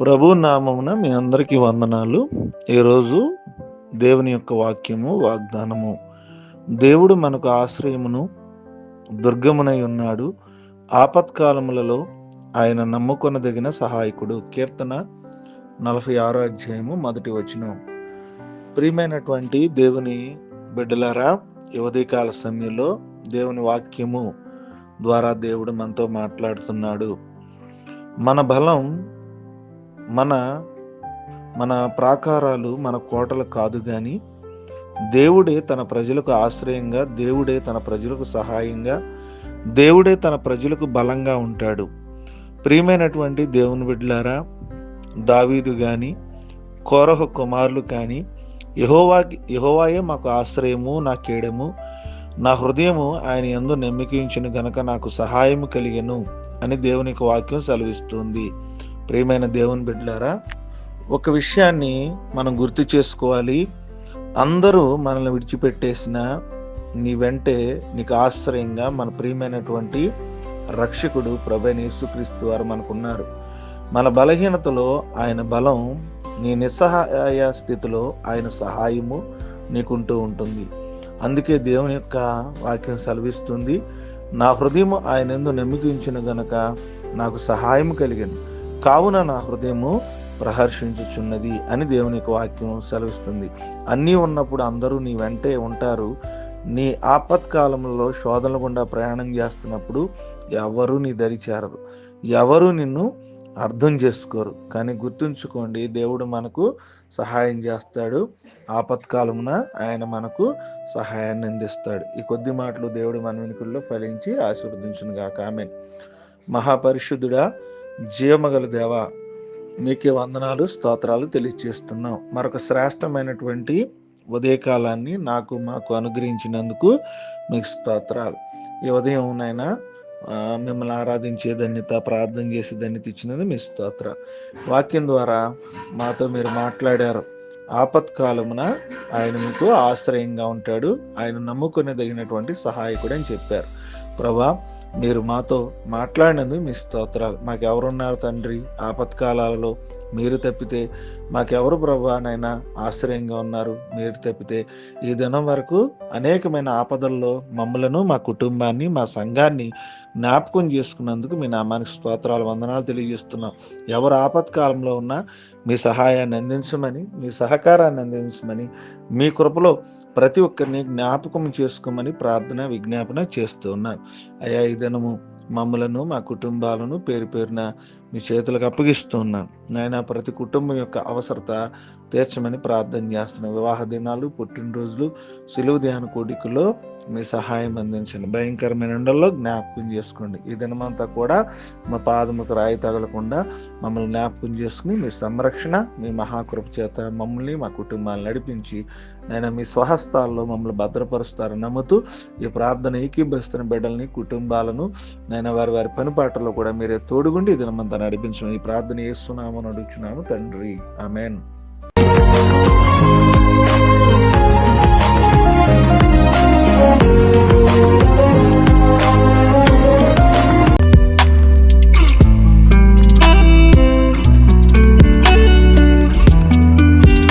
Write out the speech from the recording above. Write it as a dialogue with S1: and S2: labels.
S1: ప్రభు నామమున మీ అందరికీ వందనాలు. ఈరోజు దేవుని యొక్క వాక్యము, వాగ్దానము. దేవుడు మనకు ఆశ్రయమును, దుర్గమునై ఉన్నాడు. ఆపత్కాలములలో ఆయన నమ్ముకొనదగిన సహాయకుడు. కీర్తన 46 అధ్యాయము 1 వచనం. ప్రియమైనటువంటి దేవుని బిడ్డలారా, ఈ ఉదయకాల సమయంలో దేవుని వాక్యము ద్వారా దేవుడు మనతో మాట్లాడుతున్నాడు. మన బలం మన ప్రాకారాలు, మన కోటలు కాదు గాని దేవుడే తన ప్రజలకు ఆశ్రయంగా, దేవుడే తన ప్రజలకు సహాయంగా, దేవుడే తన ప్రజలకు బలంగా ఉంటాడు. ప్రియమైనటువంటి దేవుని బిడ్డలారా, దావీదు గాని కోరహు కుమారులు కానీ యెహోవాయే మాకు ఆశ్రయము, నా కేడము, నా హృదయము ఆయన యందు నమ్మికించిన గనక నాకు సహాయము కలిగెను అని దేవునికి వాక్యం సెలవిస్తుంది. ప్రియమైన దేవుని బిడ్డలారా, ఒక విషయాన్ని మనం గుర్తు చేసుకోవాలి. అందరూ మనల్ని విడిచిపెట్టేసిన నీ వెంటే నీకు ఆశ్రయంగా మన ప్రియమైనటువంటి రక్షకుడు ప్రభువైన యేసుక్రీస్తు వారు మనకున్నారు. మన బలహీనతలో ఆయన బలం, నీ నిస్సహాయ స్థితిలో ఆయన సహాయము నీకుంటూ ఉంటుంది. అందుకే దేవుని యొక్క వాక్యం సెలవిస్తుంది, నా హృదయము ఆయన యందు నమ్మికించిన గనక నాకు సహాయం కలిగింది, కావున నా హృదయము ప్రహర్షించుచున్నది అని దేవుని యొక్క వాక్యం సెలవిస్తుంది. అన్నీ ఉన్నప్పుడు అందరూ నీ వెంటే ఉంటారు. నీ ఆపత్కాలంలో శోధనల గుండా ప్రయాణం చేస్తున్నప్పుడు ఎవరు నీ దరి చేరరు, ఎవరు నిన్ను అర్థం చేసుకోరు. కానీ గుర్తుంచుకోండి, దేవుడు మనకు సహాయం చేస్తాడు. ఆపత్కాలమున ఆయన మనకు సహాయాన్ని అందిస్తాడు. ఈ కొద్ది మాటలు దేవుడు మన వెనుకల్లో ఫలించి ఆశీర్వదించును గాక. ఆమేన్. మహాపరిశుద్ధుడా, జీవమగల దేవా, మీకే వందనాలు, స్తోత్రాలు తెలియజేస్తున్నాం. మరొక శ్రేష్టమైనటువంటి ఉదయకాలాన్ని మాకు అనుగ్రహించినందుకు మీకు స్తోత్రాలు. ఈ ఉదయం నైనా మిమ్మల్ని ఆరాధించే ధన్యత, ప్రార్థన చేసే ధన్యత ఇచ్చినది మీ స్తోత్ర. వాక్యం ద్వారా మాతో మీరు మాట్లాడారు. ఆపత్కాలమున ఆయన మీకు ఆశ్రయంగా ఉంటాడు, ఆయన నమ్ముకునేదగినటువంటి సహాయకుడు అని చెప్పారు. ప్రభా, మీరు మాతో మాట్లాడినందుకు మీ స్తోత్రాలు. మాకెవరున్నారు తండ్రి? ఆపత్కాలాలలో మీరు తప్పితే మాకెవరు ప్రభా నైనా ఆశ్రయంగా ఉన్నారు? మీరు తప్పితే ఈ దినం వరకు అనేకమైన ఆపదల్లో మమ్మలను, మా కుటుంబాన్ని, మా సంఘాన్ని జ్ఞాపకం చేసుకున్నందుకు మీ నామానికి స్తోత్రాలు, వందనాలు తెలియజేస్తున్నాం. ఎవరు ఆపత్కాలంలో ఉన్నా మీ సహాయాన్ని అందించమని, మీ సహకారాన్ని అందించమని, మీ కృపలో ప్రతి ఒక్కరిని జ్ఞాపకం చేసుకోమని ప్రార్థన, విజ్ఞాపన చేస్తూ ఉన్నాను. అయ్యా, ఈ దినము మమ్మలను, మా కుటుంబాలను పేరు పేరున మీ చేతులకు అప్పగిస్తూ ఉన్నాను. నాయనా, ప్రతి కుటుంబం యొక్క అవసరత తీర్చమని ప్రార్థన చేస్తున్నాను. వివాహ దినాలు, పుట్టినరోజులు, సిలువ ధ్యాన కోడికలో మీ సహాయం అందించండి. భయంకరమైన ఎండల్లో జ్ఞాపకం చేసుకోండి. ఈ దినమంతా కూడా మా పాదములకు రాయి తగలకుండా మమ్మల్ని జ్ఞాపకం చేసుకుని మీ సంరక్షణ, మీ మహాకృప చేత మమ్మల్ని, మా కుటుంబాలను నడిపించి నేను మీ స్వహస్తాల్లో మమ్మల్ని భద్రపరుస్తారని నమ్ముతూ ఈ ప్రార్థన ఏకీభవిస్తున్న బిడ్డల్ని, కుటుంబాలను నేను వారి పనిపాటల్లో కూడా మీరే తోడుగుండి ఈ దినమంతా నడిపించమని ఈ ప్రార్థన చేస్తున్నామని అడుగుచున్నాము తండ్రి. ఆమేన్.